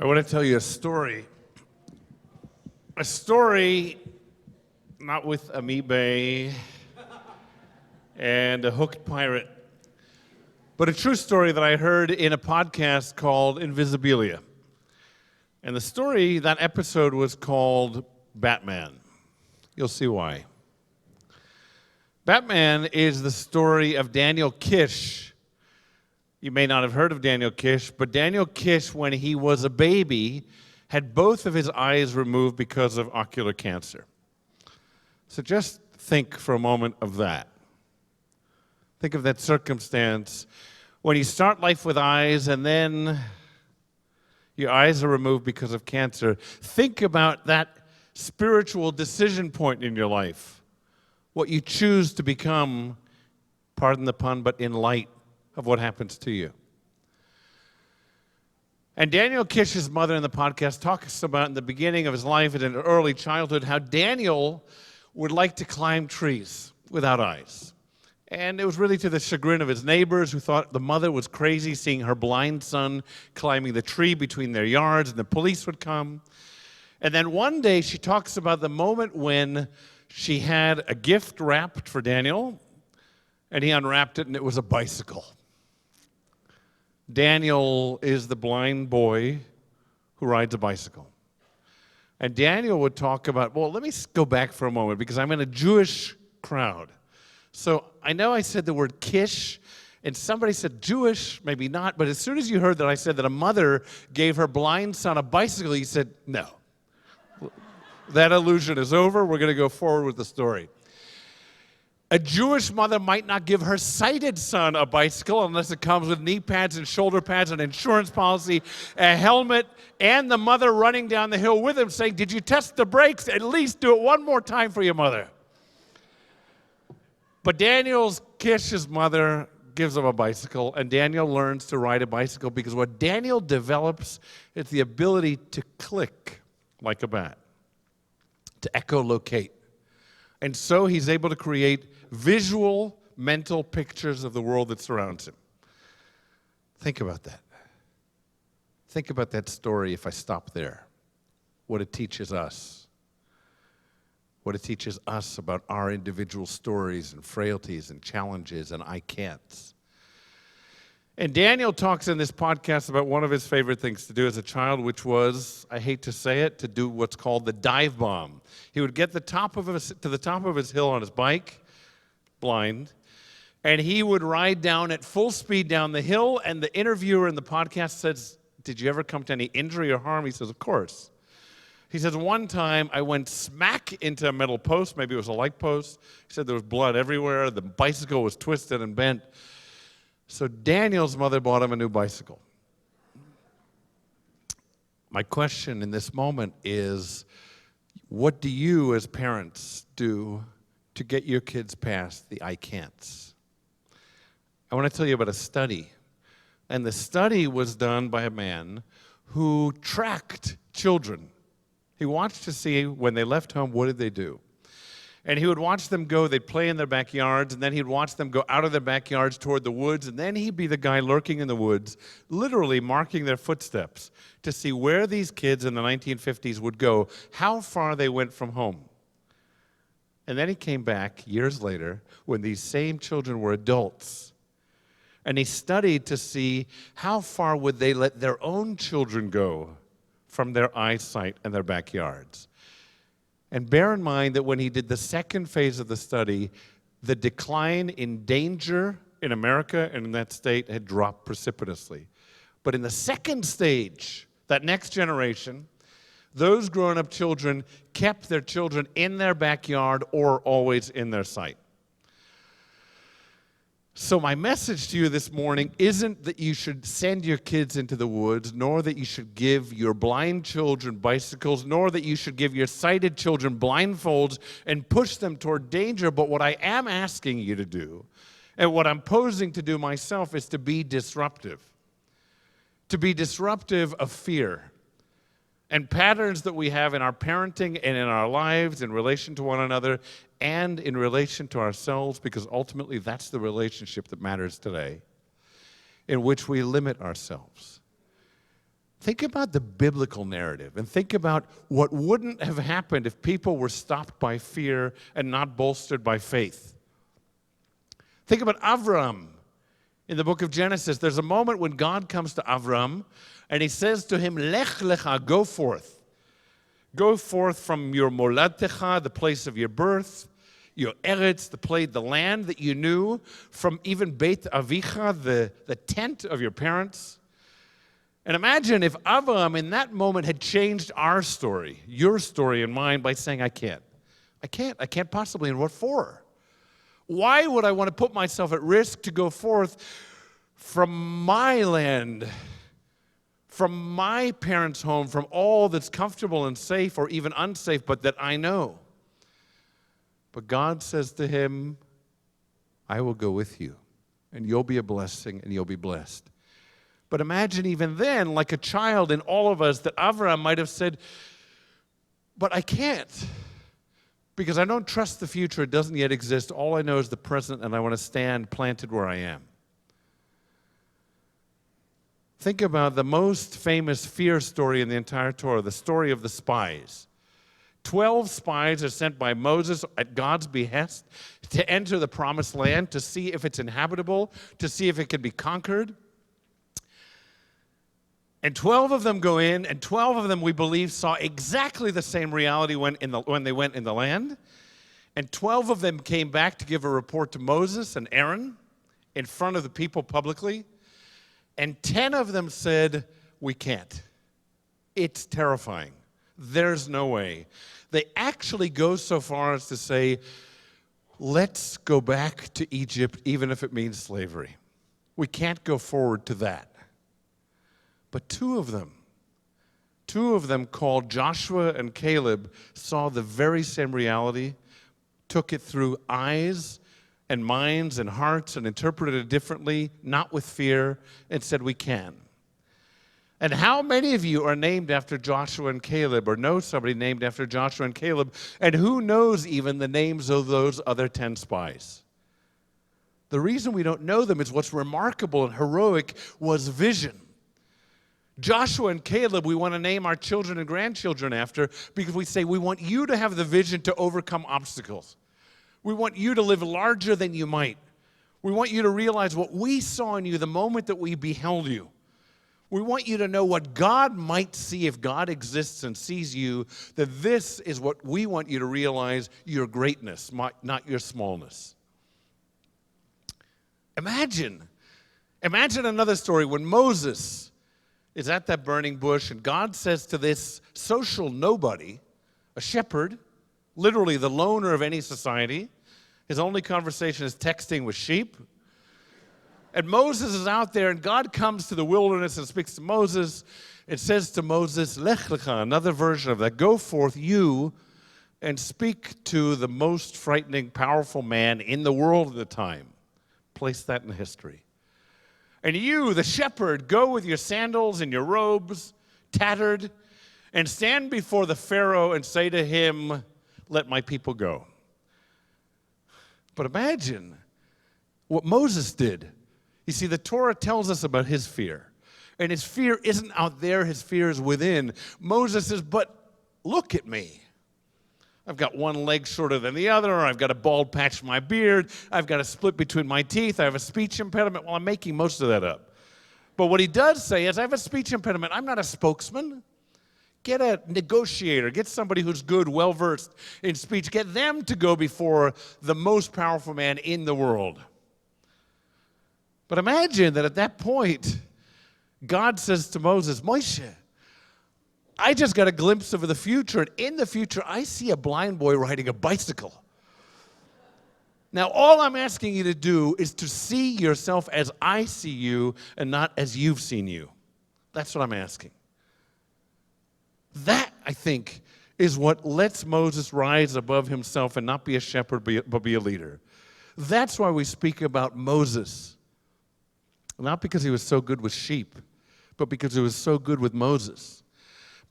I want to tell you a story. A story not with amoeba and a hooked pirate, but a true story that I heard in a podcast called Invisibilia. And the story, that episode was called Batman. You'll see why. Batman is the story of Daniel Kish. You may not have heard of Daniel Kish, but Daniel Kish, when he was a baby, had both of his eyes removed because of ocular cancer. So just think for a moment of that. Think of that circumstance when you start life with eyes and then your eyes are removed because of cancer. Think about that spiritual decision point in your life. What you choose to become, pardon the pun, but in light of what happens to you. And Daniel Kish's mother in the podcast talks about in the beginning of his life and in early childhood how Daniel would like to climb trees without eyes. And it was really to the chagrin of his neighbors who thought the mother was crazy seeing her blind son climbing the tree between their yards, and the police would come. And then one day she talks about the moment when she had a gift wrapped for Daniel, and he unwrapped it and it was a bicycle. Daniel is the blind boy who rides a bicycle. And Daniel would talk about, well, let me go back for a moment because I'm in a Jewish crowd. So I know I said the word Kish, and somebody said Jewish, maybe not, but as soon as you heard that I said that a mother gave her blind son a bicycle, you said, no. That illusion is over. We're going to go forward with the story. A Jewish mother might not give her sighted son a bicycle unless it comes with knee pads and shoulder pads, an insurance policy, a helmet, and the mother running down the hill with him saying, did you test the brakes? At least do it one more time for your mother. But Daniel Kish's mother gives him a bicycle, and Daniel learns to ride a bicycle because what Daniel develops is the ability to click like a bat, to echolocate. And so he's able to create visual, mental pictures of the world that surrounds him. Think about that. Think about that story if I stop there. What it teaches us. What it teaches us about our individual stories and frailties and challenges and I can'ts. And Daniel talks in this podcast about one of his favorite things to do as a child, which was, I hate to say it, to do what's called the dive bomb. He would get to the top of his hill on his bike, blind, and he would ride down at full speed down the hill, and the interviewer in the podcast says, did you ever come to any injury or harm? He says, of course. He says, one time I went smack into a metal post, maybe it was a light post. He said there was blood everywhere, the bicycle was twisted and bent. So Daniel's mother bought him a new bicycle. My question in this moment is, what do you as parents do to get your kids past the I can'ts? I want to tell you about a study. And the study was done by a man who tracked children. He watched to see when they left home, what did they do? And he would watch them go, they'd play in their backyards, and then he'd watch them go out of their backyards toward the woods, and then he'd be the guy lurking in the woods, literally marking their footsteps to see where these kids in the 1950s would go, how far they went from home. And then he came back years later when these same children were adults, and he studied to see how far would they let their own children go from their eyesight and their backyards. And bear in mind that when he did the second phase of the study, the decline in danger in America and in that state had dropped precipitously. But in the second stage, that next generation, those grown-up children kept their children in their backyard or always in their sight. So my message to you this morning isn't that you should send your kids into the woods, nor that you should give your blind children bicycles, nor that you should give your sighted children blindfolds and push them toward danger. But what I am asking you to do, and what I'm posing to do myself, is to be disruptive. To be disruptive of fear and patterns that we have in our parenting and in our lives in relation to one another and in relation to ourselves, because ultimately that's the relationship that matters today, in which we limit ourselves. Think about the biblical narrative and think about what wouldn't have happened if people were stopped by fear and not bolstered by faith. Think about Avram in the book of Genesis. There's a moment when God comes to Avram and he says to him, Lech lecha, go forth. Go forth from your moladtecha, the place of your birth, your eretz, the land that you knew, from even Beit Avicha, the tent of your parents. And imagine if Avram in that moment had changed our story, your story and mine, by saying, I can't possibly, and what for? Why would I want to put myself at risk to go forth from my land, from my parents' home, from all that's comfortable and safe or even unsafe, but that I know? But God says to him, I will go with you, and you'll be a blessing, and you'll be blessed. But imagine even then, like a child in all of us, that Avraham might have said, but I can't, because I don't trust the future. It doesn't yet exist. All I know is the present, and I want to stand planted where I am. Think about the most famous fear story in the entire Torah, the story of the spies. 12 spies are sent by Moses at God's behest to enter the promised land, to see if it's inhabitable, to see if it can be conquered. And 12 of them go in, and 12 of them, we believe, saw exactly the same reality when they went in the land. And 12 of them came back to give a report to Moses and Aaron in front of the people publicly. And 10 of them said, we can't. It's terrifying. There's no way. They actually go so far as to say, let's go back to Egypt, even if it means slavery. We can't go forward to that. But two of them called Joshua and Caleb, saw the very same reality, took it through eyes and minds and hearts and interpreted it differently, not with fear, and said, we can. And how many of you are named after Joshua and Caleb, or know somebody named after Joshua and Caleb, and who knows even the names of those other 10 spies? The reason we don't know them is what's remarkable and heroic was vision. Joshua and Caleb, we want to name our children and grandchildren after because we say we want you to have the vision to overcome obstacles. We want you to live larger than you might. We want you to realize what we saw in you the moment that we beheld you. We want you to know what God might see if God exists and sees you, that this is what we want you to realize, your greatness, not your smallness. Imagine another story when Moses is at that burning bush, and God says to this social nobody, a shepherd, literally the loner of any society, his only conversation is texting with sheep. And Moses is out there, and God comes to the wilderness and speaks to Moses. It says to Moses, Lech lecha, another version of that, go forth you and speak to the most frightening, powerful man in the world at the time. Place that in history. And you, the shepherd, go with your sandals and your robes, tattered, and stand before the Pharaoh and say to him, let my people go. But imagine what Moses did. You see, the Torah tells us about his fear. And his fear isn't out there, his fear is within. Moses says, but look at me. I've got one leg shorter than the other, or I've got a bald patch in my beard, I've got a split between my teeth, I have a speech impediment. Well, I'm making most of that up. But what he does say is, I have a speech impediment. I'm not a spokesman. Get a negotiator. Get somebody who's good, well-versed in speech. Get them to go before the most powerful man in the world. But imagine that at that point, God says to Moses, Moshe, I just got a glimpse of the future, and in the future, I see a blind boy riding a bicycle. Now, all I'm asking you to do is to see yourself as I see you and not as you've seen you. That's what I'm asking. That, I think, is what lets Moses rise above himself and not be a shepherd, but be a leader. That's why we speak about Moses. Not because he was so good with sheep, but because he was so good with Moses.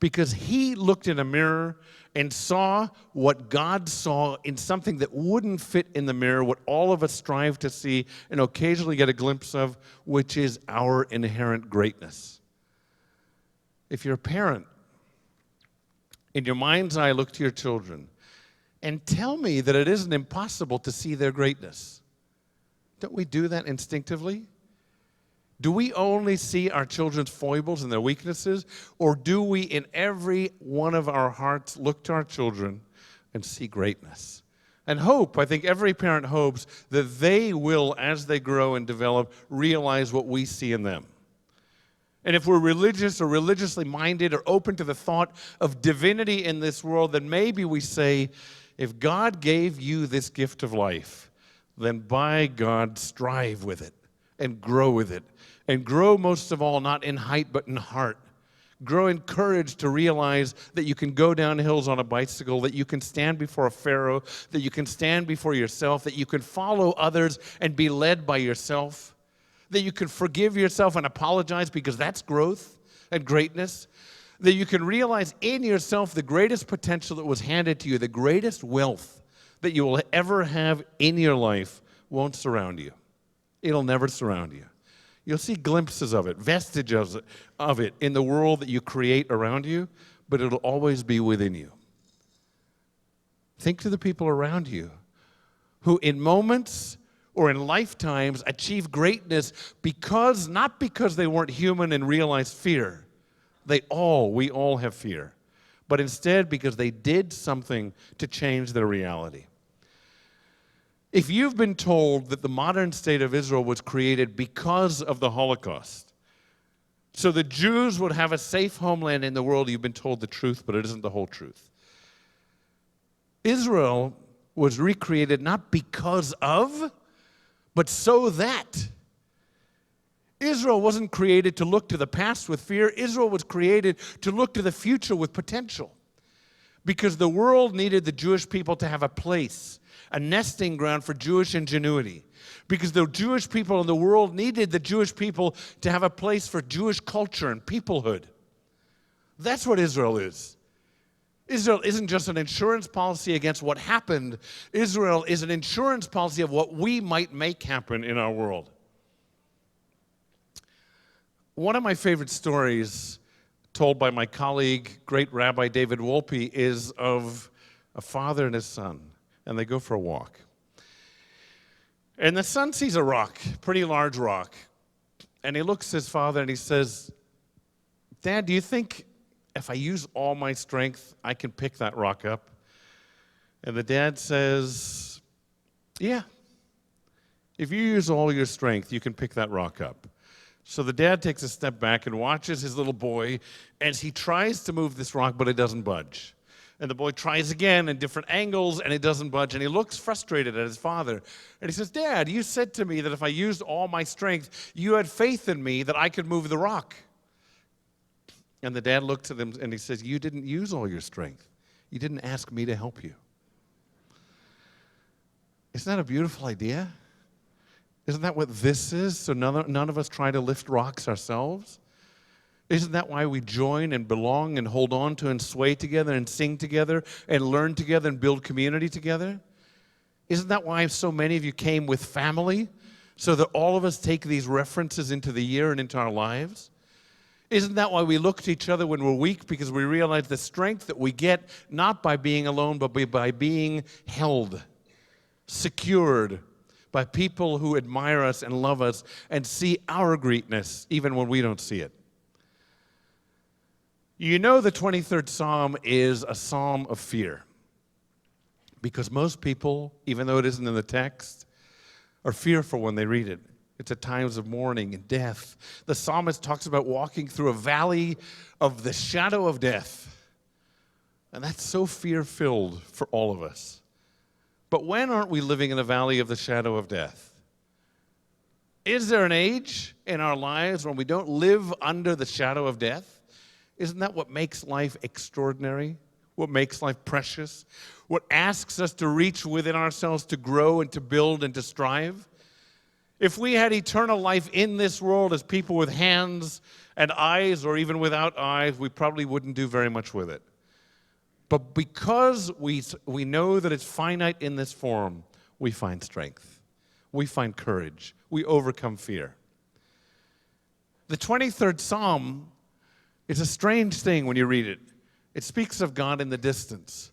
Because he looked in a mirror and saw what God saw in something that wouldn't fit in the mirror, what all of us strive to see and occasionally get a glimpse of, which is our inherent greatness. If you're a parent, in your mind's eye, look to your children and tell me that it isn't impossible to see their greatness. Don't we do that instinctively? Do we only see our children's foibles and their weaknesses, or do we, in every one of our hearts, look to our children and see greatness? And hope, I think every parent hopes that they will, as they grow and develop, realize what we see in them. And if we're religious or religiously minded or open to the thought of divinity in this world, then maybe we say, if God gave you this gift of life, then by God, strive with it and grow with it. And grow most of all, not in height, but in heart. Grow in courage to realize that you can go down hills on a bicycle, that you can stand before a pharaoh, that you can stand before yourself, that you can follow others and be led by yourself, that you can forgive yourself and apologize because that's growth and greatness, that you can realize in yourself the greatest potential that was handed to you, the greatest wealth that you will ever have in your life won't surround you. It'll never surround you. You'll see glimpses of it, vestiges of it in the world that you create around you, but it'll always be within you. Think to the people around you who in moments or in lifetimes achieve greatness not because they weren't human and realized fear. We all have fear, but instead because they did something to change their reality. If you've been told that the modern state of Israel was created because of the Holocaust, so the Jews would have a safe homeland in the world, you've been told the truth, but it isn't the whole truth. Israel was recreated not because of, but so that. Israel wasn't created to look to the past with fear. Israel was created to look to the future with potential. Because the world needed the Jewish people to have a place, a nesting ground for Jewish ingenuity. Because the Jewish people in the world needed the Jewish people to have a place for Jewish culture and peoplehood. That's what Israel is. Israel isn't just an insurance policy against what happened. Israel is an insurance policy of what we might make happen in our world. One of my favorite stories told by my colleague, great Rabbi David Wolpe, is of a father and his son, and they go for a walk. And the son sees a rock, pretty large rock, and he looks at his father and he says, "Dad, do you think if I use all my strength, I can pick that rock up?" And the dad says, "Yeah, if you use all your strength, you can pick that rock up." So the dad takes a step back and watches his little boy as he tries to move this rock, but it doesn't budge. And the boy tries again in different angles, and it doesn't budge. And he looks frustrated at his father. And he says, "Dad, you said to me that if I used all my strength, you had faith in me that I could move the rock." And the dad looks at him and he says, "You didn't use all your strength. You didn't ask me to help you." Isn't that a beautiful idea? Isn't that what this is? So none of us try to lift rocks ourselves? Isn't that why we join and belong and hold on to and sway together and sing together and learn together and build community together? Isn't that why so many of you came with family, so that all of us take these references into the year and into our lives? Isn't that why we look to each other when we're weak? Because we realize the strength that we get not by being alone, but by being held, secured, by people who admire us and love us and see our greatness even when we don't see it. You know the 23rd Psalm is a psalm of fear because most people, even though it isn't in the text, are fearful when they read it. It's at times of mourning and death. The psalmist talks about walking through a valley of the shadow of death. And that's so fear-filled for all of us. But when aren't we living in a valley of the shadow of death? Is there an age in our lives when we don't live under the shadow of death? Isn't that what makes life extraordinary? What makes life precious? What asks us to reach within ourselves to grow and to build and to strive? If we had eternal life in this world as people with hands and eyes, or even without eyes, we probably wouldn't do very much with it. But because we know that it's finite in this form, we find strength. We find courage. We overcome fear. The 23rd Psalm It's a strange thing when you read it. It speaks of God in the distance.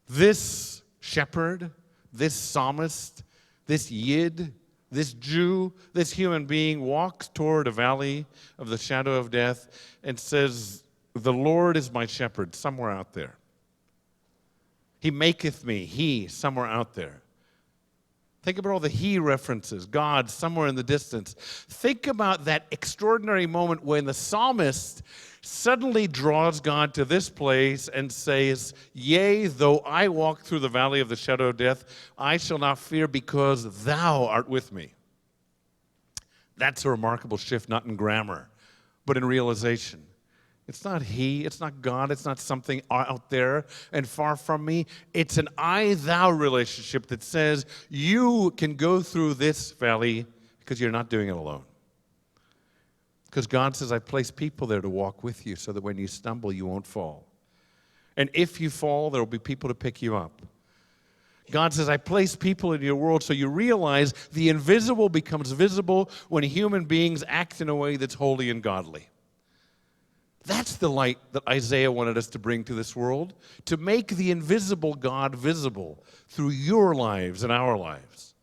This shepherd, this psalmist, this Yid, this Jew, this human being walks toward a valley of the shadow of death and says, the Lord is my shepherd, somewhere out there. He maketh me, he, somewhere out there. Think about all the he references, God somewhere in the distance. Think about that extraordinary moment when the psalmist suddenly draws God to this place and says, yea, though I walk through the valley of the shadow of death, I shall not fear because thou art with me. That's a remarkable shift, not in grammar, but in realization. It's not he, it's not God, it's not something out there and far from me. It's an I-thou relationship that says you can go through this valley because you're not doing it alone. Because God says, I place people there to walk with you so that when you stumble, you won't fall. And if you fall, there will be people to pick you up. God says, I place people in your world so you realize the invisible becomes visible when human beings act in a way that's holy and godly. That's the light that Isaiah wanted us to bring to this world, to make the invisible God visible through your lives and our lives.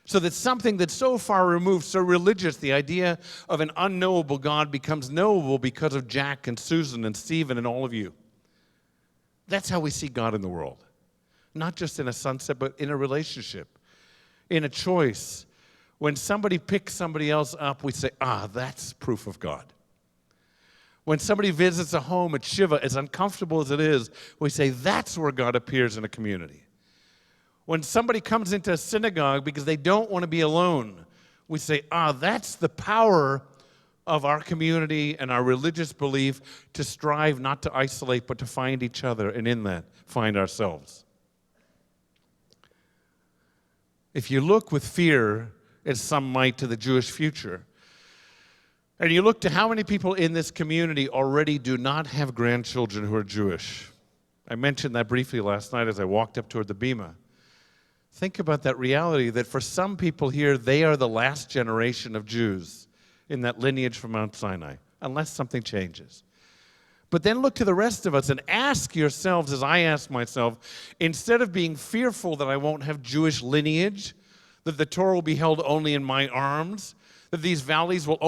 So that something that's so far removed, so religious, the idea of an unknowable God becomes knowable because of Jack and Susan and Stephen and all of you. That's how we see God in the world. Not just in a sunset, but in a relationship, in a choice. When somebody picks somebody else up, we say, that's proof of God. When somebody visits a home at Shiva, as uncomfortable as it is, we say, that's where God appears in a community. When somebody comes into a synagogue because they don't want to be alone, we say, that's the power of our community and our religious belief to strive not to isolate, but to find each other, and in that, find ourselves. If you look with fear, as some might, to the Jewish future, and you look to how many people in this community already do not have grandchildren who are Jewish. I mentioned that briefly last night as I walked up toward the Bema. Think about that reality that for some people here, they are the last generation of Jews in that lineage from Mount Sinai, unless something changes. But then look to the rest of us and ask yourselves, as I ask myself, instead of being fearful that I won't have Jewish lineage, that the Torah will be held only in my arms, that these values will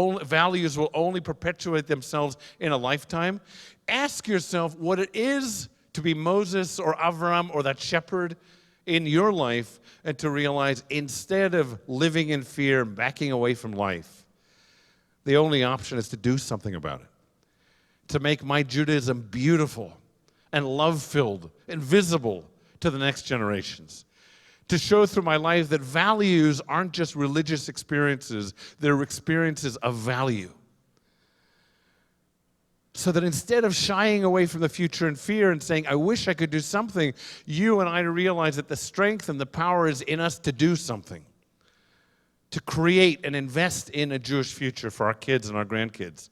only perpetuate themselves in a lifetime, ask yourself what it is to be Moses or Avram or that shepherd in your life, and to realize instead of living in fear and backing away from life, the only option is to do something about it. To make my Judaism beautiful and love-filled and visible to the next generations. To show through my life that values aren't just religious experiences, they're experiences of value. So that instead of shying away from the future in fear and saying, I wish I could do something, you and I realize that the strength and the power is in us to do something. To create and invest in a Jewish future for our kids and our grandkids.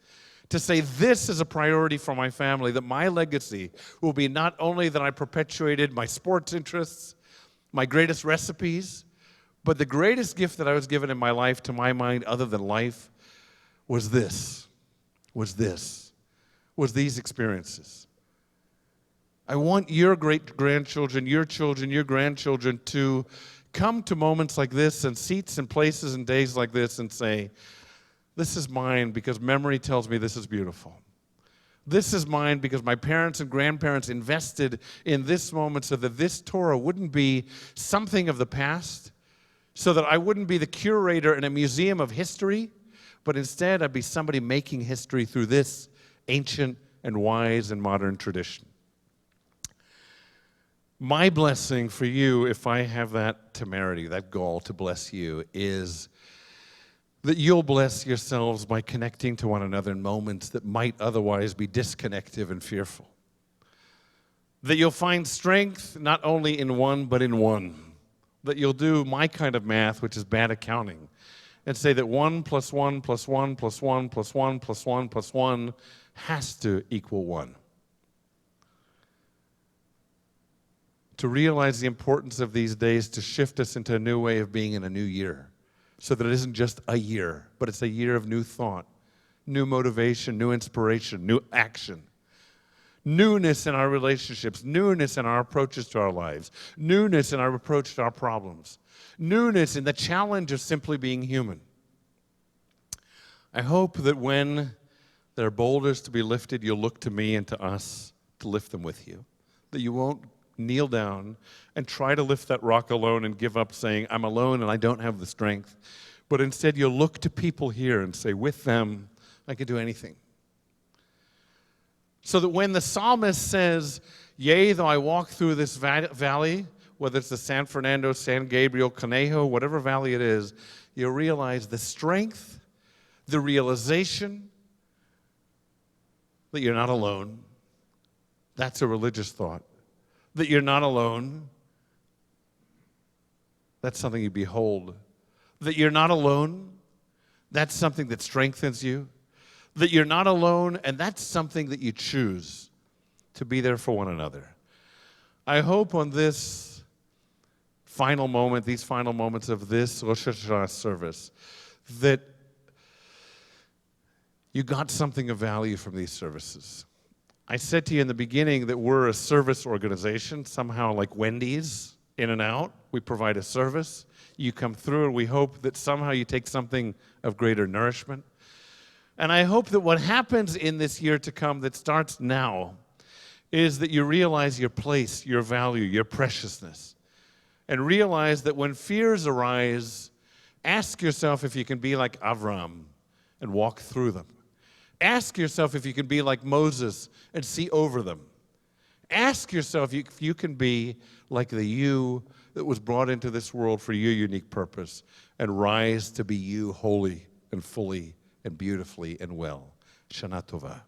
To say this is a priority for my family, that my legacy will be not only that I perpetuated my sports interests, my greatest recipes, but the greatest gift that I was given in my life, to my mind, other than life, was these experiences. I want your great-grandchildren, your children, your grandchildren to come to moments like this and seats and places and days like this and say, this is mine because memory tells me this is beautiful. This is mine because my parents and grandparents invested in this moment so that this Torah wouldn't be something of the past, so that I wouldn't be the curator in a museum of history, but instead I'd be somebody making history through this ancient and wise and modern tradition. My blessing for you, if I have that temerity, that gall to bless you, is that you'll bless yourselves by connecting to one another in moments that might otherwise be disconnective and fearful. That you'll find strength not only in one, but in one. That you'll do my kind of math, which is bad accounting, and say that 1 + 1 + 1 + 1 + 1 + 1 + 1 has to equal 1. To realize the importance of these days to shift us into a new way of being in a new year, so that it isn't just a year, but it's a year of new thought, new motivation, new inspiration, new action. Newness in our relationships, newness in our approaches to our lives, newness in our approach to our problems, newness in the challenge of simply being human. I hope that when there are boulders to be lifted, you'll look to me and to us to lift them with you. That you won't kneel down and try to lift that rock alone and give up saying, I'm alone and I don't have the strength. But instead you'll look to people here and say, with them, I can do anything. So that when the psalmist says, yea, though I walk through this valley, whether it's the San Fernando, San Gabriel, Conejo, whatever valley it is, you'll realize the strength, the realization that you're not alone. That's a religious thought. That you're not alone. That's something you behold. That you're not alone. That's something that strengthens you. That you're not alone, and that's something that you choose to be there for one another. I hope on this final moment, these final moments of this Rosh Hashanah service, that you got something of value from these services. I said to you in the beginning that we're a service organization, somehow like Wendy's, in and out. We provide a service. You come through, and we hope that somehow you take something of greater nourishment. And I hope that what happens in this year to come that starts now is that you realize your place, your value, your preciousness. And realize that when fears arise, ask yourself if you can be like Avram and walk through them. Ask yourself if you can be like Moses and see over them. Ask yourself if you can be like the you that was brought into this world for your unique purpose and rise to be you wholly and fully and beautifully and well. Shana Tova.